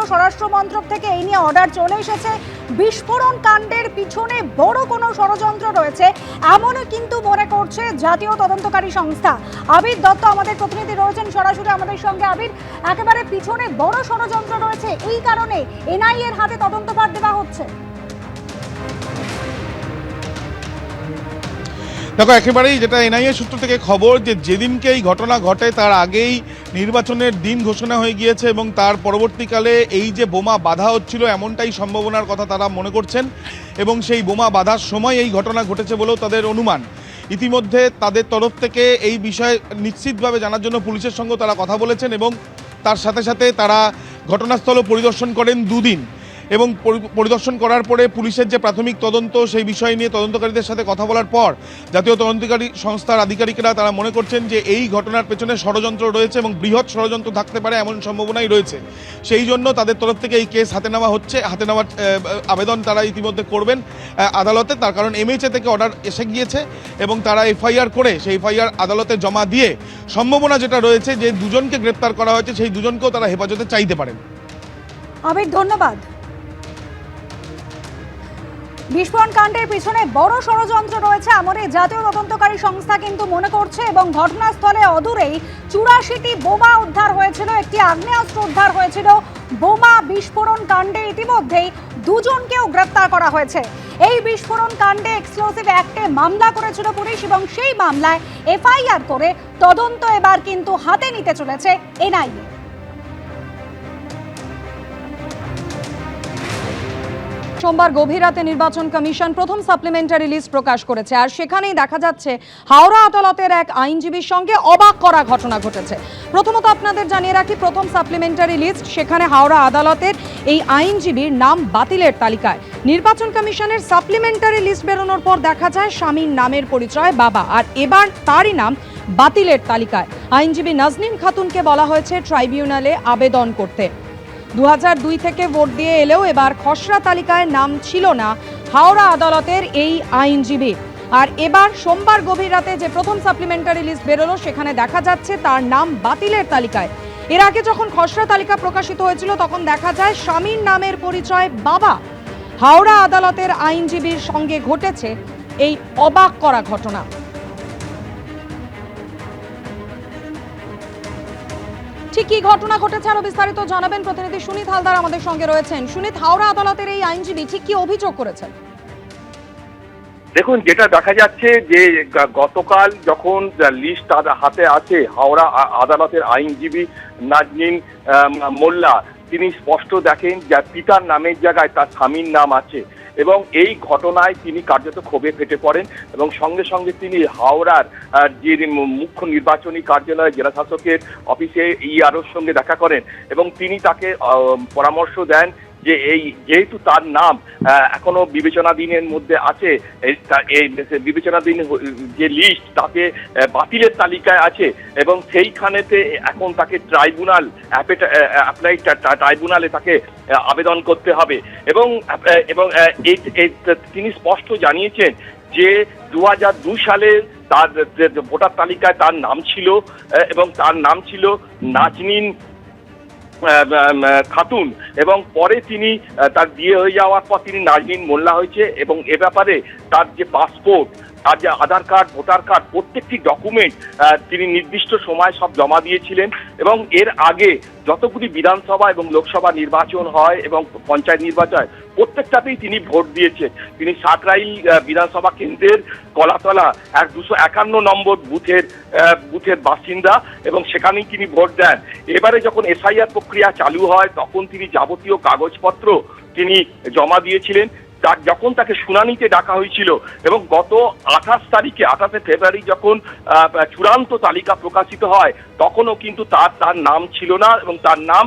স্বরাষ্ট্র মন্ত্রক থেকে এই নিয়ে অর্ডার চলে এসেছে। বিস্ফোরণ কাণ্ডের পিছনে বড় কোনো ষড়যন্ত্র রয়েছে এমনও কিন্তু মনে করছে জাতীয় তদন্তকারী সংস্থা। আবির দত্ত আমাদের প্রতিনিধি রয়েছেন সরাসরি আমাদের সঙ্গে। আবির, একেবারে পিছনে বড় ষড়যন্ত্র রয়েছে, এই কারণে এনআইএ এর হাতে তদন্তভার দেওয়া হচ্ছে। দেখো, একেবারেই যেটা এনআইএ সূত্র থেকে খবর, যে যেদিনকে এই ঘটনা ঘটে তার আগেই নির্বাচনের দিন ঘোষণা হয়ে গিয়েছে এবং তার পরবর্তীকালে এই যে বোমা বাধা হচ্ছিল এমনটাই সম্ভাবনার কথা তারা মনে করছেন এবং সেই বোমা বাঁধার সময় এই ঘটনা ঘটেছে বলেও তাদের অনুমান। ইতিমধ্যে তাদের তরফ থেকে এই বিষয়ে নিশ্চিতভাবে জানার জন্য পুলিশের সঙ্গে তারা কথা বলেছেন এবং তার সাথে সাথে তারা ঘটনাস্থল পরিদর্শন করেন দুদিন এবং পরিদর্শন করার পরে পুলিশের যে প্রাথমিক তদন্ত সেই বিষয় নিয়ে তদন্তকারীদের সাথে কথা বলার পর জাতীয় তদন্তকারী সংস্থার আধিকারিকরা তারা মনে করছেন যে এই ঘটনার পেছনে ষড়যন্ত্র রয়েছে এবং বৃহৎ ষড়যন্ত্র থাকতে পারে এমন সম্ভাবনাই রয়েছে। সেই জন্য তাদের তরফ থেকে এই কেস হাতে নেওয়া হচ্ছে। হাতে নেওয়ার আবেদন তারা ইতিমধ্যে করবেন আদালতে, তার কারণ এমএইচএ থেকে অর্ডার এসে গিয়েছে এবং তারা এফআইআর করে সেই এফআইআর আদালতে জমা দিয়ে সম্ভাবনা যেটা রয়েছে যে দুজনকে গ্রেপ্তার করা হয়েছে সেই দুজনকেও তারা হেফাজতে চাইতে পারেন। আবির, ধন্যবাদ। বিস্ফোরণ কাণ্ডের পিছনে বড় ষড়যন্ত্র রয়েছে এমনই জাতীয় তদন্তকারী সংস্থা কিন্তু মনে করছে এবং ঘটনাস্থলে অদূরেই 84টি বোমা উদ্ধার হয়েছিল, একটি আগ্নেয়াস্ত্র উদ্ধার হয়েছিল। বোমা বিস্ফোরণ কাণ্ডে ইতিমধ্যেই দুজনকেও গ্রেপ্তার করা হয়েছে। এই বিস্ফোরণ কাণ্ডে এক্সক্লুসিভ অ্যাক্টে মামলা করেছিল পুলিশ এবং সেই মামলায় এফআইআর করে তদন্ত এবার কিন্তু হাতে নিতে চলেছে এনআইএ। সোমবার গভীর রাতে নির্বাচন কমিশন প্রথম সাপ্লিমেন্টারি লিস্ট প্রকাশ করেছে আর সেখানেই দেখা যাচ্ছে হাওড়া আদালতের এক আইনজীবীর সঙ্গে অবাক করা ঘটনা ঘটেছে। প্রথমত আপনাদের জানিয়ে রাখি, প্রথম সাপ্লিমেন্টারি লিস্ট সেখানে হাওড়া আদালতের এই আইনজীবীর নাম বাতিলের তালিকায়। নির্বাচন কমিশনের সাপ্লিমেন্টারি লিস্ট বেরোনোর পর দেখা যায় স্বামীর নামের পরিচয় বাবা, আর এবার তারই নাম বাতিলের তালিকায়। আইনজীবী নাজনীন খাতুনকে বলা হয়েছে ট্রাইব্যুনালে আবেদন করতে। 2002 থেকে ভোট দিয়ে এলেও এবার খসড়া তালিকায় নাম ছিল না হাওড়া আদালতের এই আইনজীবী। আর এবার সোমবার গভীর রাতে যে প্রথম সাপ্লিমেন্টারি লিস্ট বেরোলো সেখানে দেখা যাচ্ছে তার নাম বাতিলের তালিকায়। এর আগে যখন খসড়া তালিকা প্রকাশিত হয়েছিল তখন দেখা যায় স্বামীর নামের পরিচয় বাবা। হাওড়া আদালতের আইনজীবীর সঙ্গে ঘটেছে এই অবাক করা ঘটনা। ঠিক কি ঘটনা ঘটেছে আরো বিস্তারিত জানাবেন প্রতিনিধি সুনীত হালদার আমাদের সঙ্গে রয়েছেন। সুনীত, হাওড়া আদালতের এই আইনজীবী ঠিক কি অভিযোগ করেছেন? দেখুন, যেটা দেখা যাচ্ছে যে গতকাল যখন লিস্ট হাতে আছে হাওড়া আদালতের আইনজীবী নাজনীন মোল্লা, তিনি স্পষ্ট দেখেন যে পিতার নামের জায়গায় তার স্বামীর নাম আছে এবং এই ঘটনায় তিনি কার্যত ক্ষোভে ফেটে পড়েন এবং সঙ্গে সঙ্গে তিনি হাওড়ার যে মুখ্য নির্বাচনী কার্যালয় জেলা শাসকের অফিসে ইআরওর সঙ্গে দেখা করেন এবং তিনি তাকে পরামর্শ দেন যে এই যেহেতু তার নাম এখনো বিবেচনাধীনের মধ্যে আছে, এই বিবেচনাধীন যে লিস্ট তাতে বাতিলের তালিকায় আছে এবং সেইখানেতে এখন তাকে ট্রাইব্যুনালে তাকে আবেদন করতে হবে এবং তিনি স্পষ্ট জানিয়েছেন যে 2002 সালে তার ভোটার তালিকায় তার নাম ছিল এবং তার নাম ছিল নাজনীন খাতুন এবং পরে তিনি তার বিয়ে হয়ে যাওয়ার পর তিনি নাজনীন মোল্লা হয়েছে এবং এ ব্যাপারে তার যে পাসপোর্ট, তার যে আধার কার্ড, ভোটার কার্ড, প্রত্যেকটি ডকুমেন্ট তিনি নির্দিষ্ট সময় সব জমা দিয়েছিলেন এবং এর আগে যতগুলি বিধানসভা এবং লোকসভা নির্বাচন হয় এবং পঞ্চায়েত নির্বাচন প্রত্যেকটাতেই তিনি ভোট দিয়েছেন। তিনি সাঁকরাইল বিধানসভা কেন্দ্রের কলাতলা 251 নম্বর বুথের বাসিন্দা এবং সেখানেই তিনি ভোট দেন। এবারে যখন এসআইআর প্রক্রিয়া চালু হয় তখন তিনি যাবতীয় কাগজপত্র তিনি জমা দিয়েছিলেন। যখন তাকে শুনানিতে ডাকা হয়েছিল এবং গত 28 ফেব্রুয়ারি যখন চূড়ান্ত তালিকা প্রকাশিত হয় তখনও কিন্তু তার নাম ছিল না এবং তার নাম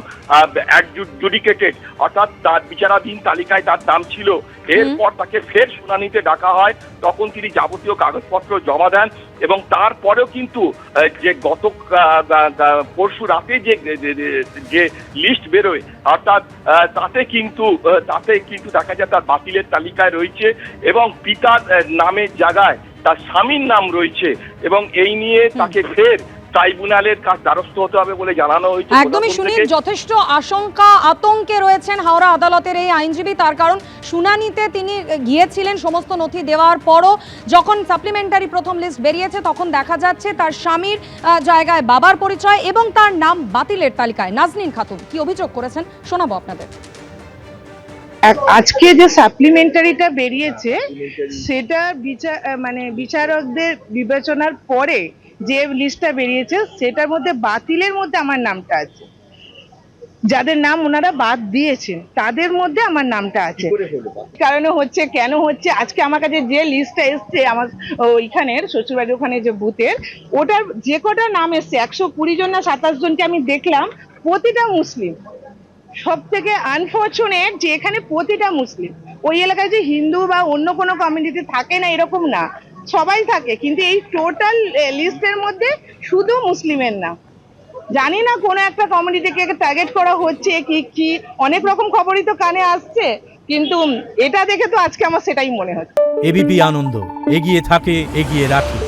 অ্যাডজুডিকেটেড অর্থাৎ তার বিচারাধীন তালিকায় তার নাম ছিল। এরপর তাকে ফের শুনানিতে ডাকা হয়, তখন তিনি যাবতীয় কাগজপত্র জমা দেন এবং তারপরেও কিন্তু যে গত পরশু রাতে যে লিস্ট বেরোয় অর্থাৎ তাতে কিন্তু দেখা যায় তার বাতিলের তালিকায় রয়েছে এবং পিতার নামের জায়গায় তার স্বামীর নাম রয়েছে এবং এই নিয়ে তাকে ফের ট্রাইব্যুনালের কাজ দ্বারস্থ হতে হবে বলে জানানো হয়েছে। একদমই প্রশাসন সুনীল, থেকে। যথেষ্ট আশঙ্কা আতঙ্কে রয়েছেন হাওড়া আদালতের এই আইনজীবী, তার কারণ শুনানিতে তিনি গিয়েছিলেন সমস্ত নথি দেওয়ার পরও যখন সাপ্লিমেন্টারি প্রথম লিস্ট বেরিয়েছে তখন দেখা যাচ্ছে তার স্বামীর জায়গায় বাবার পরিচয় এবং তার নাম বাতিলের তালিকায়। নাজনীন খাতুন কি অভিযোগ করেছেন শোনাবো আপনাদের। আজকে যে সাপ্লিমেন্টারিটা বেরিয়েছে সেটা বিচারকদের বিবেচনার পরে যে লিস্টটা বেরিয়েছে সেটার মধ্যে বাতিলের মধ্যে আমার নামটা আছে। যাদের নাম ওনারা বাদ দিয়েছেন তাদের মধ্যে আমার নামটা আছে। কারণে হচ্ছে কেন হচ্ছে, আজকে আমার কাছে যে লিস্টটা এসছে আমার ওইখানের শ্বশুরবাড়ির ওখানে যে বুথের, ওটার যে কটা নাম এসছে 120 জন না 27 জনকে আমি দেখলাম, প্রতিটা মুসলিম। সব থেকে আনফর্চুনেট যে এখানে প্রতিটা মুসলিম। ওই এলাকায় যে হিন্দু বা অন্য কোনো কমিউনিটি থাকে না এরকম না, সবাই থাকে, কিন্তু এই টোটাল লিস্টের মধ্যে শুধু মুসলিমের নাম। জানি না কোনো একটা কমিউনিটিকে টার্গেট করা হচ্ছে কি অনেক রকম খবরই তো কানে আসছে, কিন্তু এটা দেখে তো আজকে আমার সেটাই মনে হচ্ছে। এবিপি আনন্দ, এগিয়ে থাকে, এগিয়ে রাখে।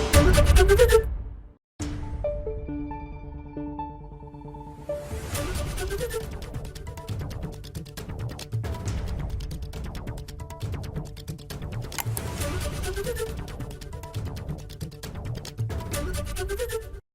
Thank you.